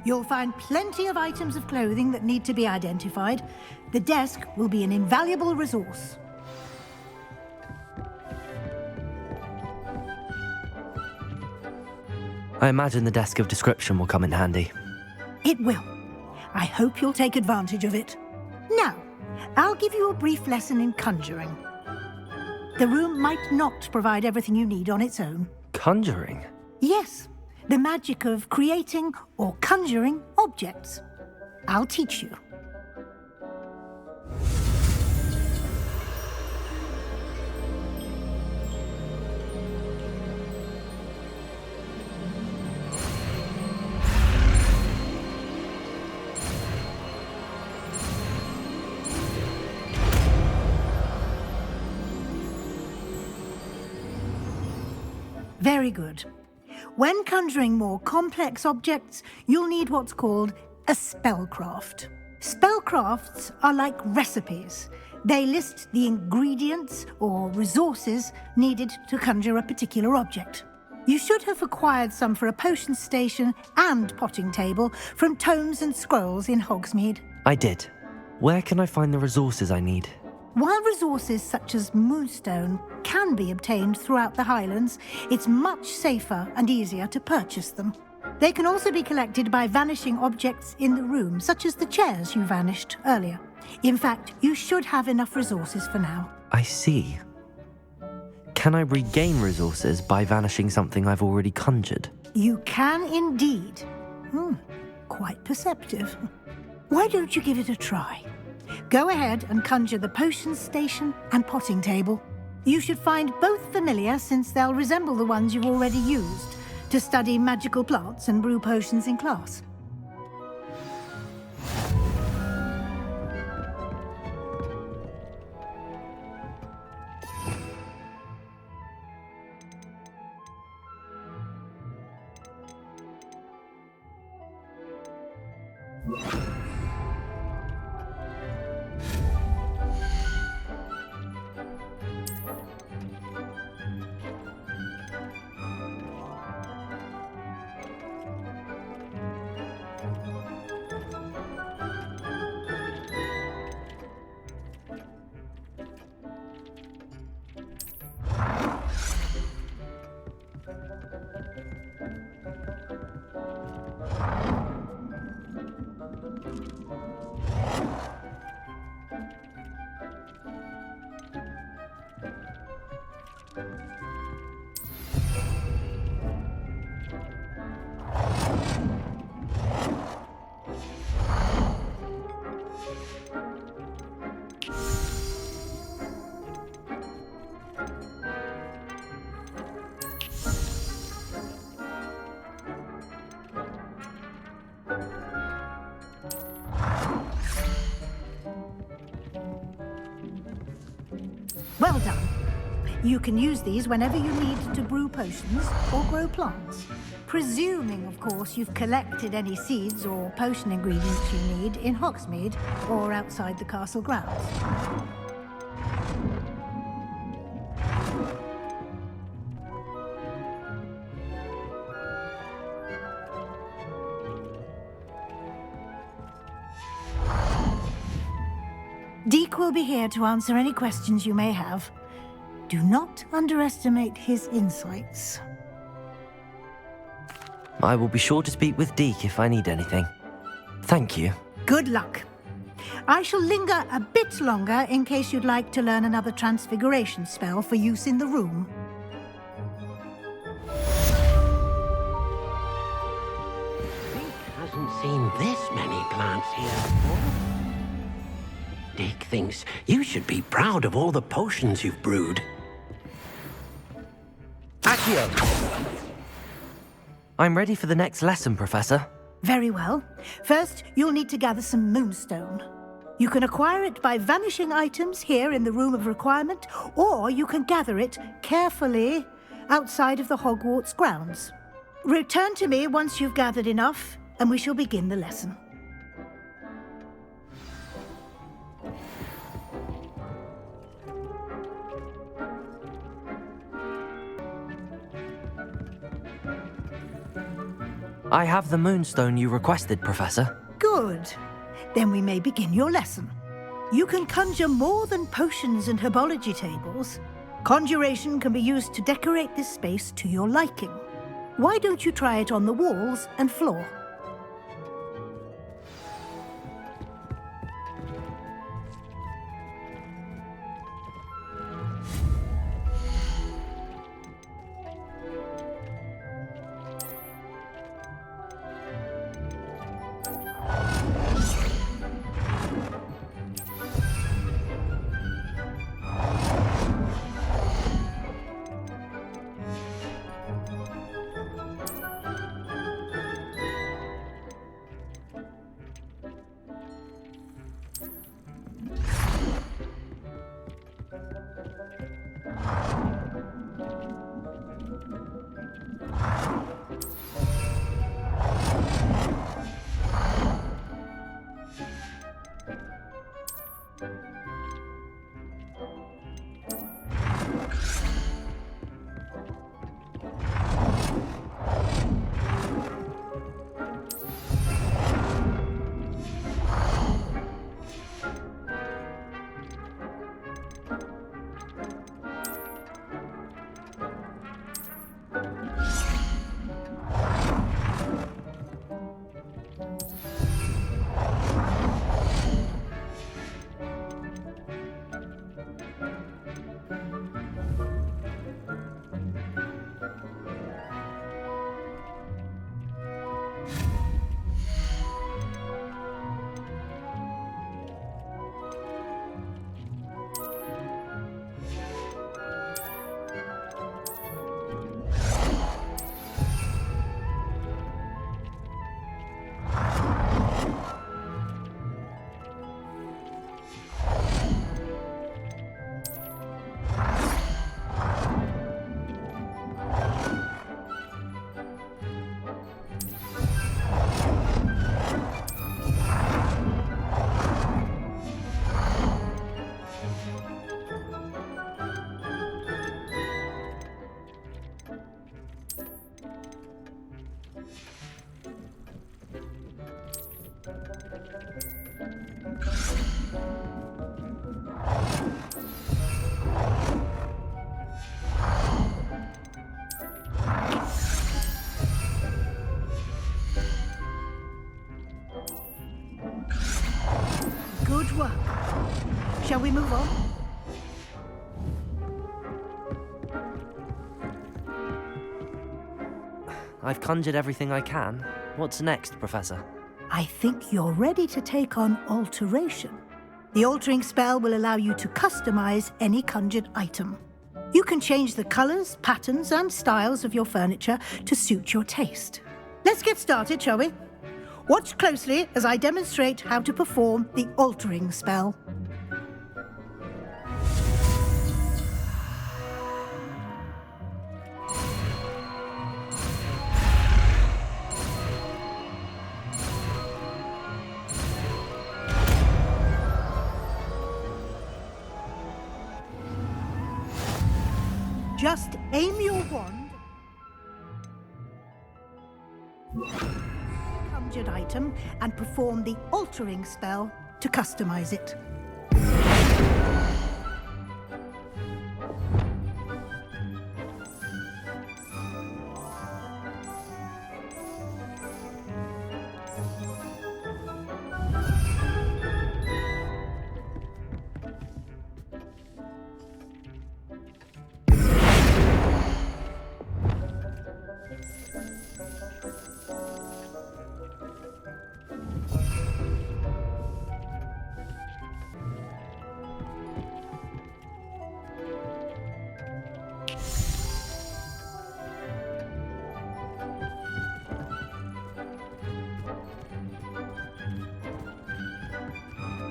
You'll find plenty of items of clothing that need to be identified. The desk will be an invaluable resource. I imagine the desk of description will come in handy. It will. I hope you'll take advantage of it. Now, I'll give you a brief lesson in conjuring. The room might not provide everything you need on its own. Conjuring? Yes, the magic of creating or conjuring objects. I'll teach you. Very good. When conjuring more complex objects, you'll need what's called a spellcraft. Spellcrafts are like recipes. They list the ingredients or resources needed to conjure a particular object. You should have acquired some for a potion station and potting table from tomes and scrolls in Hogsmeade. I did. Where can I find the resources I need? While resources such as moonstone can be obtained throughout the Highlands, it's much safer and easier to purchase them. They can also be collected by vanishing objects in the room, such as the chairs you vanished earlier. In fact, you should have enough resources for now. I see. Can I regain resources by vanishing something I've already conjured? You can indeed. Quite perceptive. Why don't you give it a try? Go ahead and conjure the potion station and potting table. You should find both familiar, since they'll resemble the ones you've already used to study magical plants and brew potions in class. Well done. You can use these whenever you need to brew potions or grow plants. Presuming, of course, you've collected any seeds or potion ingredients you need in Hogsmeade or outside the castle grounds. Deek will be here to answer any questions you may have. Do not underestimate his insights. I will be sure to speak with Deek if I need anything. Thank you. Good luck. I shall linger a bit longer in case you'd like to learn another transfiguration spell for use in the room. Deek hasn't seen this many plants here before. Deek thinks you should be proud of all the potions you've brewed. Accio! I'm ready for the next lesson, Professor. Very well. First, you'll need to gather some moonstone. You can acquire it by vanishing items here in the Room of Requirement, or you can gather it carefully outside of the Hogwarts grounds. Return to me once you've gathered enough, and we shall begin the lesson. I have the moonstone you requested, Professor. Good. Then we may begin your lesson. You can conjure more than potions and herbology tables. Conjuration can be used to decorate this space to your liking. Why don't you try it on the walls and floor? Good work. Shall we move on? I've conjured everything I can. What's next, Professor? I think you're ready to take on alteration. The altering spell will allow you to customize any conjured item. You can change the colors, patterns, and styles of your furniture to suit your taste. Let's get started, shall we? Watch closely as I demonstrate how to perform the altering spell. Just aim your wand, conjured item, and perform the altering spell to customize it.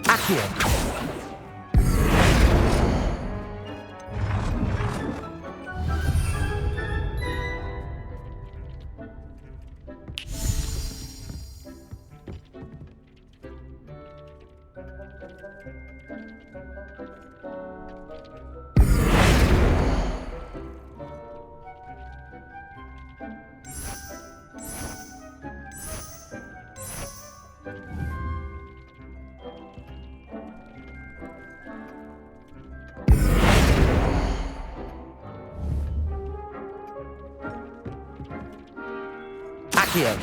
Accio! Here.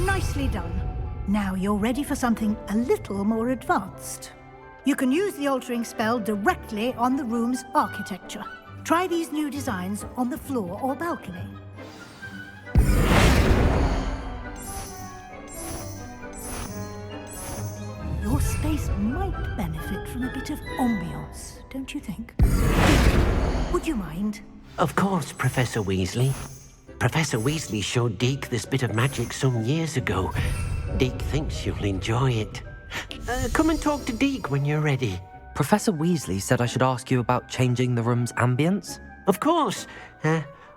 Nicely done. Now you're ready for something a little more advanced. You can use the altering spell directly on the room's architecture. Try these new designs on the floor or balcony. Your space might benefit from a bit of ambiance, don't you think? Would you mind? Of course, Professor Weasley. Professor Weasley showed Deke this bit of magic some years ago. Deke thinks you'll enjoy it. Come and talk to Deke when you're ready. Professor Weasley said I should ask you about changing the room's ambience. Of course.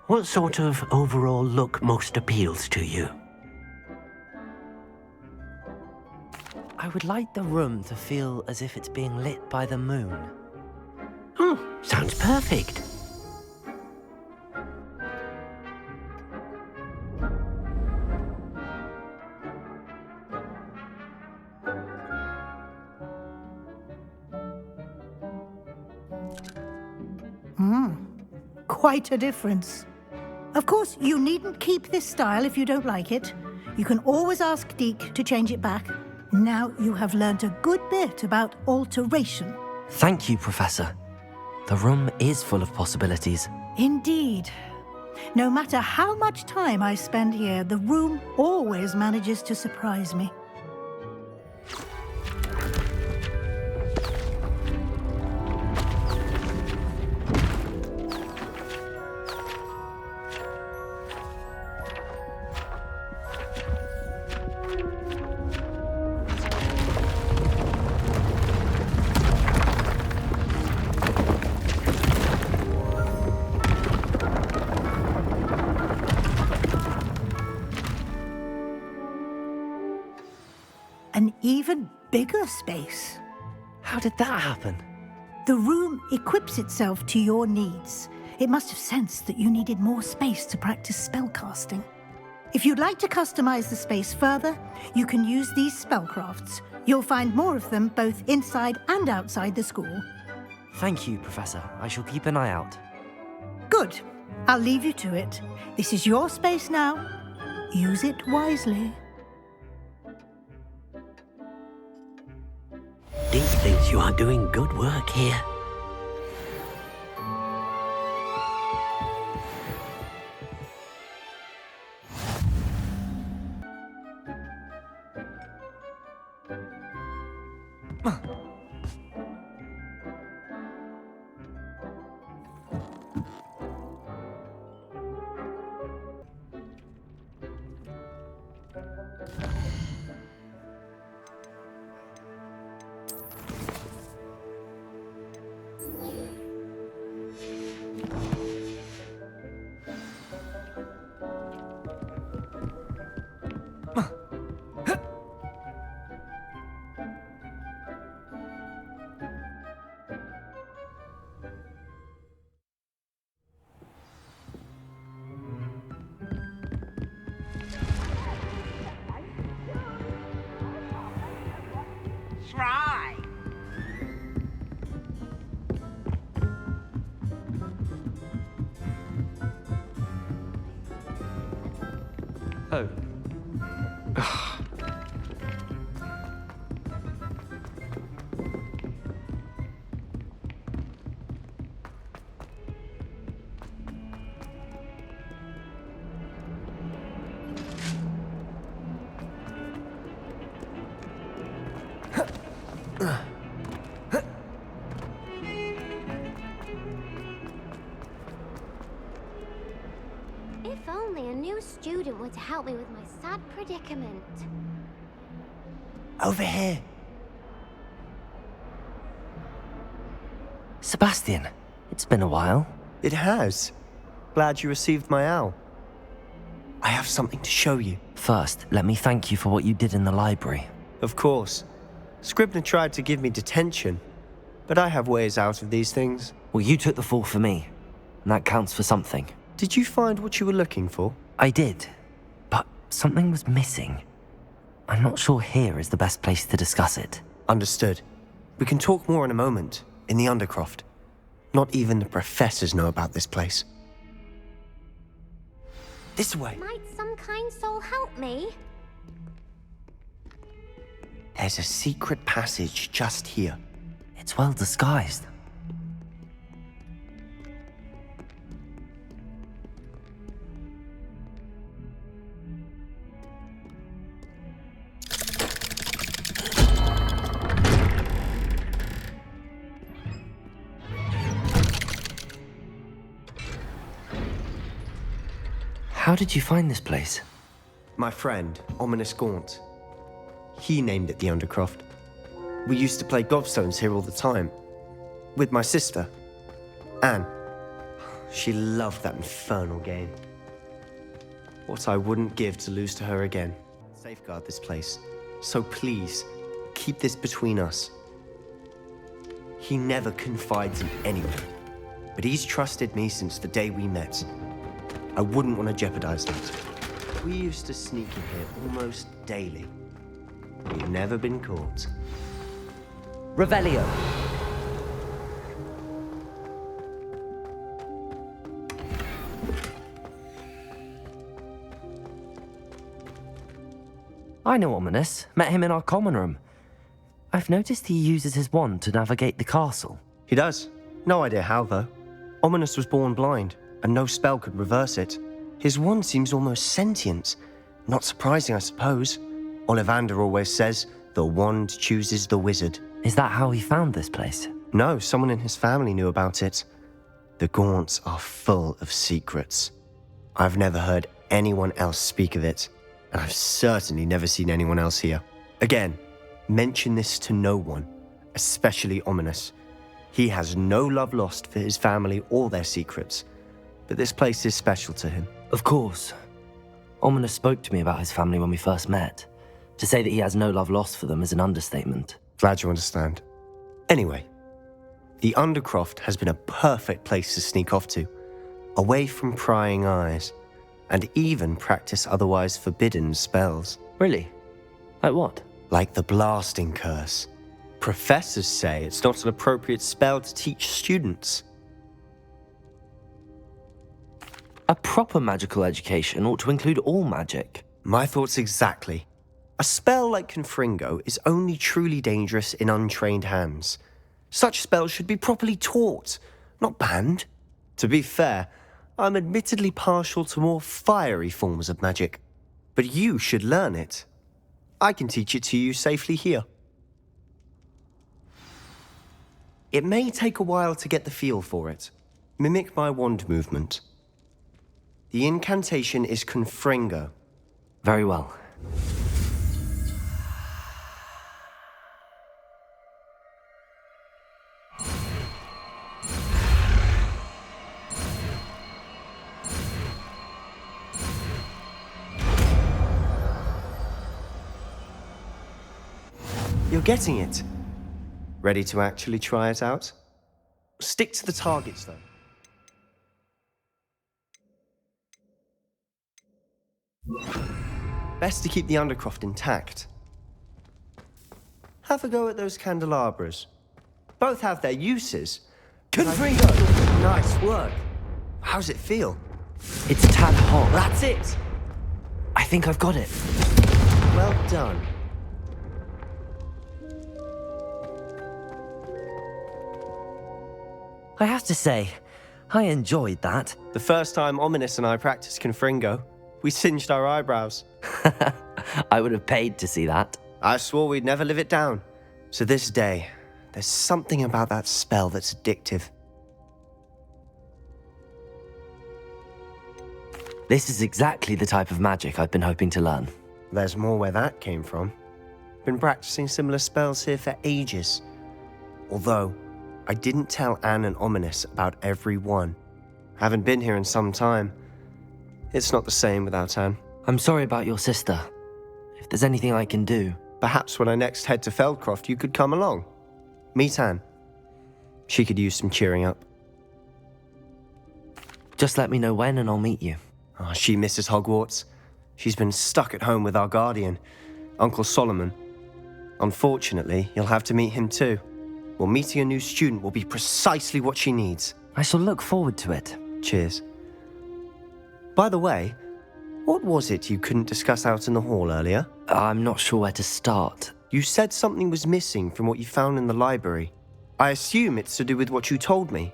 What sort of overall look most appeals to you? I would like the room to feel as if it's being lit by the moon. Oh, sounds perfect. Quite a difference. Of course, you needn't keep this style if you don't like it. You can always ask Deke to change it back. Now you have learnt a good bit about alteration. Thank you, Professor. The room is full of possibilities. Indeed. No matter how much time I spend here, the room always manages to surprise me. An even bigger space. How did that happen? The room equips itself to your needs. It must have sensed that you needed more space to practice spellcasting. If you'd like to customize the space further, you can use these spellcrafts. You'll find more of them both inside and outside the school. Thank you, Professor. I shall keep an eye out. Good. I'll leave you to it. This is your space now. Use it wisely. Deke thinks you are doing good work here. Try. Oh. If only a new student would to help me with my sad predicament. Over here. Sebastian, it's been a while. It has. Glad you received my owl. I have something to show you. First, let me thank you for what you did in the library. Of course. Scribner tried to give me detention, but I have ways out of these things. Well, you took the fall for me, and that counts for something. Did you find what you were looking for? I did, but something was missing. I'm not sure here is the best place to discuss it. Understood. We can talk more in a moment, in the Undercroft. Not even the professors know about this place. This way. Might some kind soul help me? There's a secret passage just here. It's well disguised. How did you find this place? My friend, Ominous Gaunt. He named it the Undercroft. We used to play gobstones here all the time. With my sister, Anne. She loved that infernal game. What I wouldn't give to lose to her again. Safeguard this place. So please, keep this between us. He never confides in anyone, but he's trusted me since the day we met. I wouldn't want to jeopardize that. We used to sneak in here almost daily. We've never been caught. Revelio. I know Ominous. Met him in our common room. I've noticed he uses his wand to navigate the castle. He does. No idea how, though. Ominous was born blind, and no spell could reverse it. His wand seems almost sentient. Not surprising, I suppose. Ollivander always says, the wand chooses the wizard. Is that how he found this place? No, someone in his family knew about it. The Gaunts are full of secrets. I've never heard anyone else speak of it, and I've certainly never seen anyone else here. Again, mention this to no one, especially Ominous. He has no love lost for his family or their secrets, but this place is special to him. Of course. Ominous spoke to me about his family when we first met. To say that he has no love lost for them is an understatement. Glad you understand. Anyway, the Undercroft has been a perfect place to sneak off to, away from prying eyes, and even practice otherwise forbidden spells. Really? Like what? Like the blasting curse. Professors say it's not an appropriate spell to teach students. A proper magical education ought to include all magic. My thoughts exactly. A spell like Confringo is only truly dangerous in untrained hands. Such spells should be properly taught, not banned. To be fair, I'm admittedly partial to more fiery forms of magic, but you should learn it. I can teach it to you safely here. It may take a while to get the feel for it. Mimic my wand movement. The incantation is Confringo. Very well. You're getting it. Ready to actually try it out? Stick to the targets, though. Best to keep the Undercroft intact. Have a go at those candelabras. Both have their uses. Confringo! Nice work. How's it feel? It's a tad hot. That's it! I think I've got it. Well done. I have to say, I enjoyed that. The first time Ominous and I practiced Confringo, we singed our eyebrows. I would have paid to see that. I swore we'd never live it down. To this day, there's something about that spell that's addictive. This is exactly the type of magic I've been hoping to learn. There's more where that came from. Been practicing similar spells here for ages. Although, I didn't tell Anne and Ominous about every one. Haven't been here in some time. It's not the same without Anne. I'm sorry about your sister. If there's anything I can do... Perhaps when I next head to Feldcroft, you could come along. Meet Anne. She could use some cheering up. Just let me know when and I'll meet you. Oh, she misses Hogwarts. She's been stuck at home with our guardian, Uncle Solomon. Unfortunately, you'll have to meet him too. Well, meeting a new student will be precisely what she needs. I shall look forward to it. Cheers. By the way, what was it you couldn't discuss out in the hall earlier? I'm not sure where to start. You said something was missing from what you found in the library. I assume it's to do with what you told me.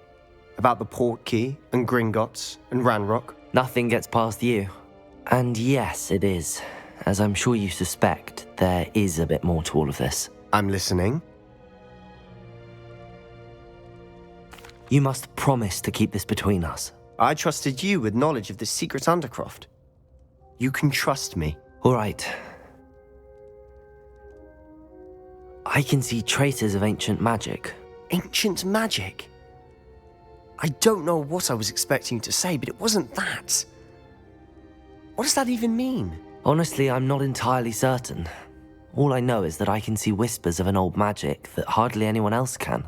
About the Portkey, and Gringotts, and Ranrock. Nothing gets past you. And yes, it is. As I'm sure you suspect, there is a bit more to all of this. I'm listening. You must promise to keep this between us. I trusted you with knowledge of this secret Undercroft. You can trust me. All right. I can see traces of ancient magic. Ancient magic? I don't know what I was expecting you to say, but it wasn't that. What does that even mean? Honestly, I'm not entirely certain. All I know is that I can see whispers of an old magic that hardly anyone else can.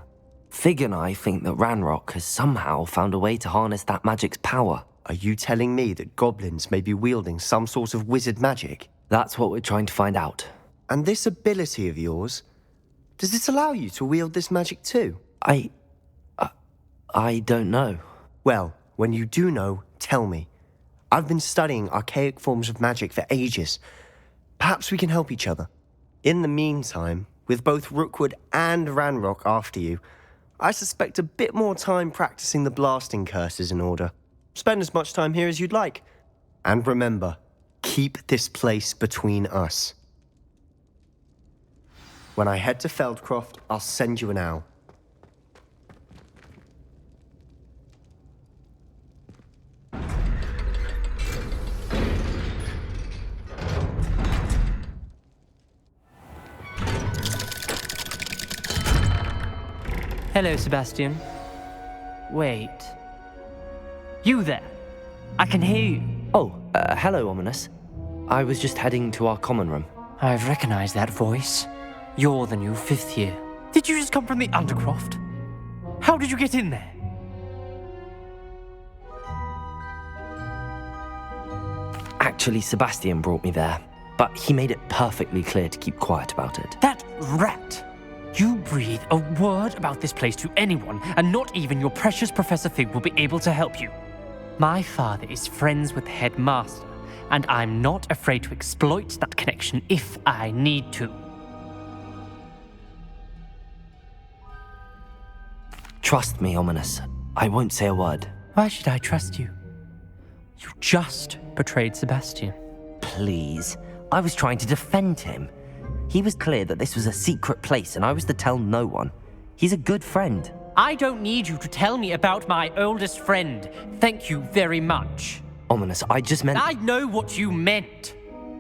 Fig and I think that Ranrock has somehow found a way to harness that magic's power. Are you telling me that goblins may be wielding some sort of wizard magic? That's what we're trying to find out. And this ability of yours, does it allow you to wield this magic too? I don't know. Well, when you do know, tell me. I've been studying archaic forms of magic for ages. Perhaps we can help each other. In the meantime, with both Rookwood and Ranrock after you, I suspect a bit more time practicing the blasting curses in order. Spend as much time here as you'd like. And remember, keep this place between us. When I head to Feldcroft, I'll send you an owl. Hello, Sebastian. Wait. You there? I can hear you. Oh, hello, Ominous. I was just heading to our common room. I've recognized that voice. You're the new 5th year. Did you just come from the Undercroft? How did you get in there? Actually, Sebastian brought me there, but he made it perfectly clear to keep quiet about it. That rat! You breathe a word about this place to anyone, and not even your precious Professor Fig will be able to help you. My father is friends with the headmaster, and I'm not afraid to exploit that connection if I need to. Trust me, Ominous. I won't say a word. Why should I trust you? You just betrayed Sebastian. Please. I was trying to defend him. He was clear that this was a secret place and I was to tell no one. He's a good friend. I don't need you to tell me about my oldest friend. Thank you very much. Ominous, I just meant... I know what you meant.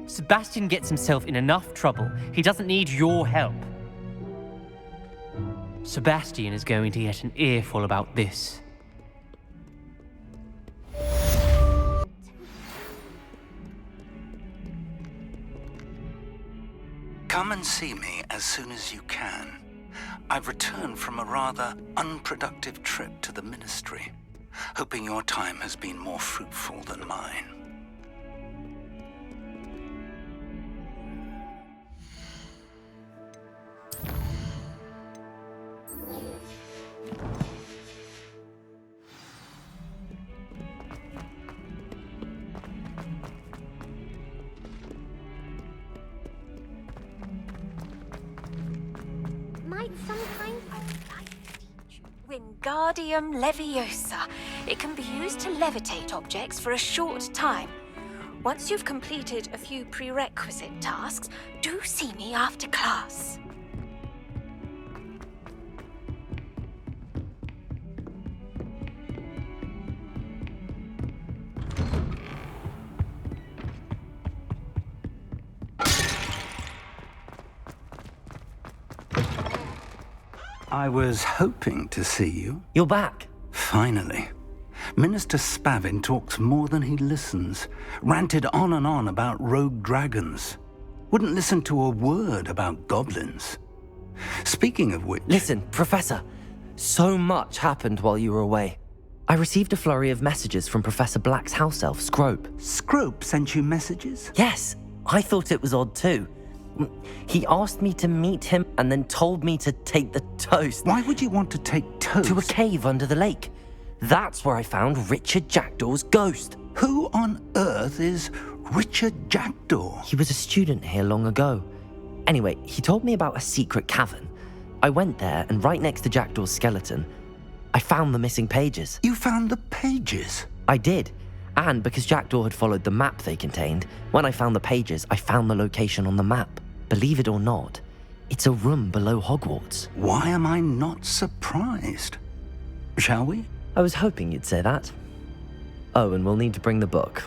Sebastian gets himself in enough trouble. He doesn't need your help. Sebastian is going to get an earful about this. Come and see me as soon as you can. I've returned from a rather unproductive trip to the Ministry, hoping your time has been more fruitful than mine. Wingardium Leviosa. It can be used to levitate objects for a short time. Once you've completed a few prerequisite tasks, do see me after class. I was hoping to see you. You're back. Finally. Minister Spavin talks more than he listens. Ranted on and on about rogue dragons. Wouldn't listen to a word about goblins. Speaking of which... Listen, Professor. So much happened while you were away. I received a flurry of messages from Professor Black's house elf, Scrope. Scrope sent you messages? Yes, I thought it was odd too. He asked me to meet him and then told me to take the toast. Why would you want to take toast? To a cave under the lake. That's where I found Richard Jackdaw's ghost. Who on earth is Richard Jackdaw? He was a student here long ago. Anyway, he told me about a secret cavern. I went there, and right next to Jackdaw's skeleton, I found the missing pages. You found the pages? I did. And because Jackdaw had followed the map they contained, when I found the pages, I found the location on the map. Believe it or not, it's a room below Hogwarts. Why am I not surprised? Shall we? I was hoping you'd say that. Oh, and we'll need to bring the book.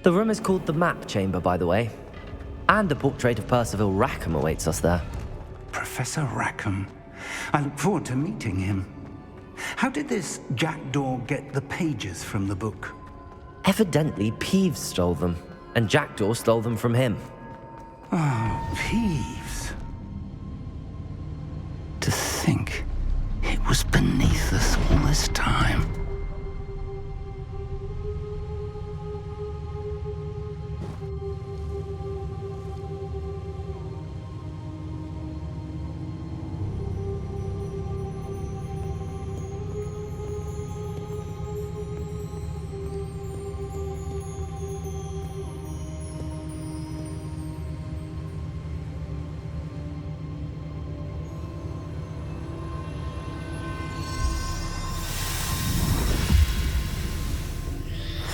The room is called the Map Chamber, by the way. And a portrait of Percival Rackham awaits us there. Professor Rackham. I look forward to meeting him. How did this Jackdaw get the pages from the book? Evidently, Peeves stole them, and Jackdaw stole them from him. Oh, Peeves. To think it was beneath us all this time.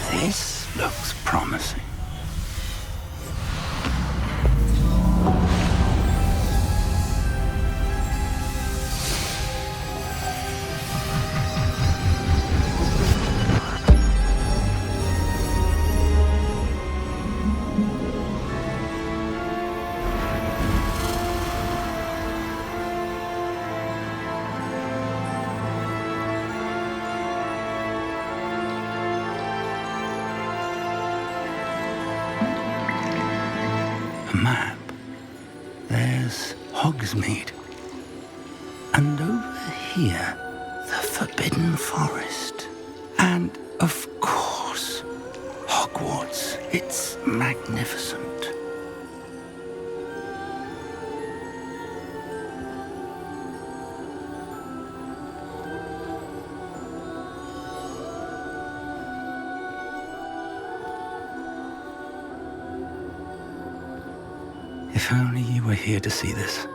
This looks promising. Map. There's Hogsmeade. And over here, the Forbidden Forest. And, of course, Hogwarts. It's magnificent. If only you were here to see this.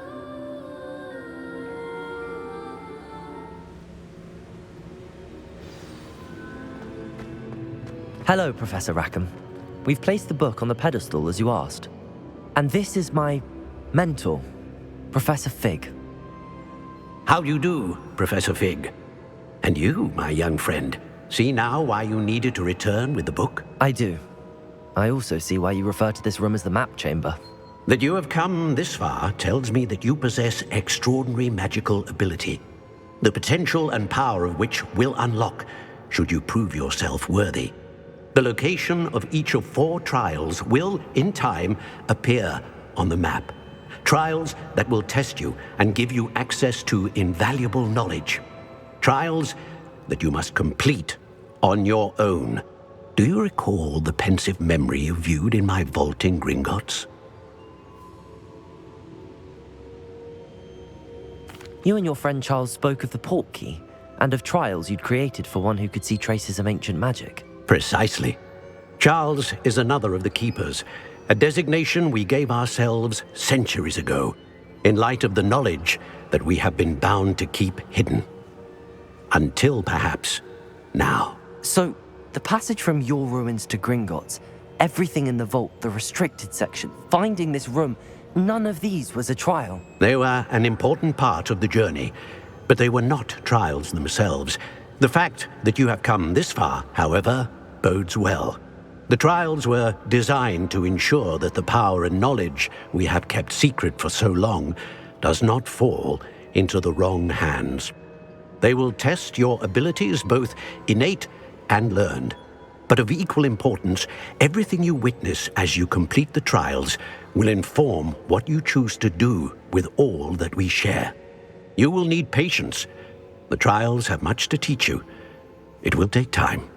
Hello, Professor Rackham. We've placed the book on the pedestal as you asked. And this is my mentor, Professor Fig. How do you do, Professor Fig? And you, my young friend, see now why you needed to return with the book? I do. I also see why you refer to this room as the Map Chamber. That you have come this far tells me that you possess extraordinary magical ability, the potential and power of which will unlock should you prove yourself worthy. The location of each of 4 trials will, in time, appear on the map. Trials that will test you and give you access to invaluable knowledge. Trials that you must complete on your own. Do you recall the pensive memory you viewed in my vault in Gringotts? You and your friend Charles spoke of the Portkey and of trials you'd created for one who could see traces of ancient magic. Precisely. Charles is another of the Keepers, a designation we gave ourselves centuries ago, in light of the knowledge that we have been bound to keep hidden. Until, perhaps, now. So, the passage from your ruins to Gringotts, everything in the vault, the restricted section, finding this room, none of these was a trial. They were an important part of the journey, but they were not trials themselves. The fact that you have come this far, however, bodes well. The trials were designed to ensure that the power and knowledge we have kept secret for so long does not fall into the wrong hands. They will test your abilities, both innate and learned. But of equal importance, everything you witness as you complete the trials will inform what you choose to do with all that we share. You will need patience. The trials have much to teach you. It will take time.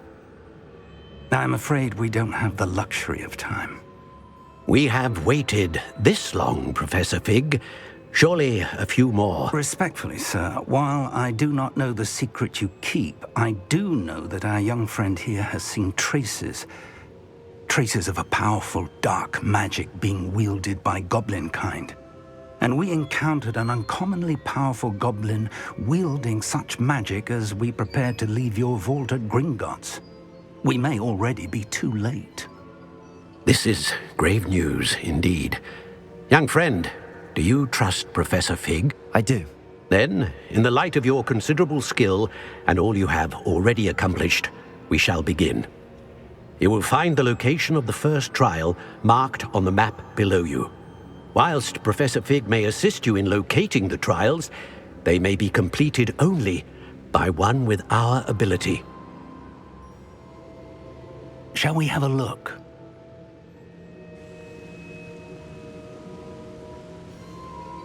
I'm afraid we don't have the luxury of time. We have waited this long, Professor Fig. Surely a few more. Respectfully, sir, while I do not know the secret you keep, I do know that our young friend here has seen traces of a powerful dark magic being wielded by goblin kind. And we encountered an uncommonly powerful goblin wielding such magic as we prepared to leave your vault at Gringotts. We may already be too late. This is grave news indeed. Young friend, do you trust Professor Fig? I do. Then, in the light of your considerable skill and all you have already accomplished, we shall begin. You will find the location of the first trial marked on the map below you. Whilst Professor Fig may assist you in locating the trials, they may be completed only by one with our ability. Shall we have a look?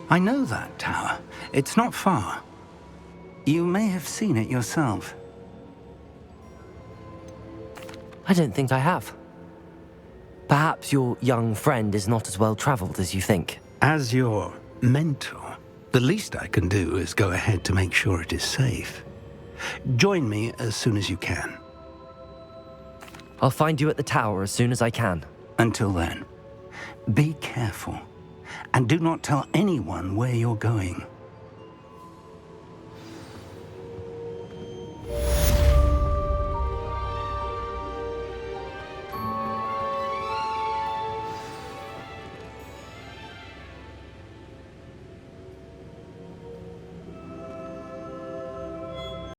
I know that tower. It's not far. You may have seen it yourself. I don't think I have. Perhaps your young friend is not as well traveled as you think. As your mentor, the least I can do is go ahead to make sure it is safe. Join me as soon as you can. I'll find you at the tower as soon as I can. Until then, be careful, and do not tell anyone where you're going.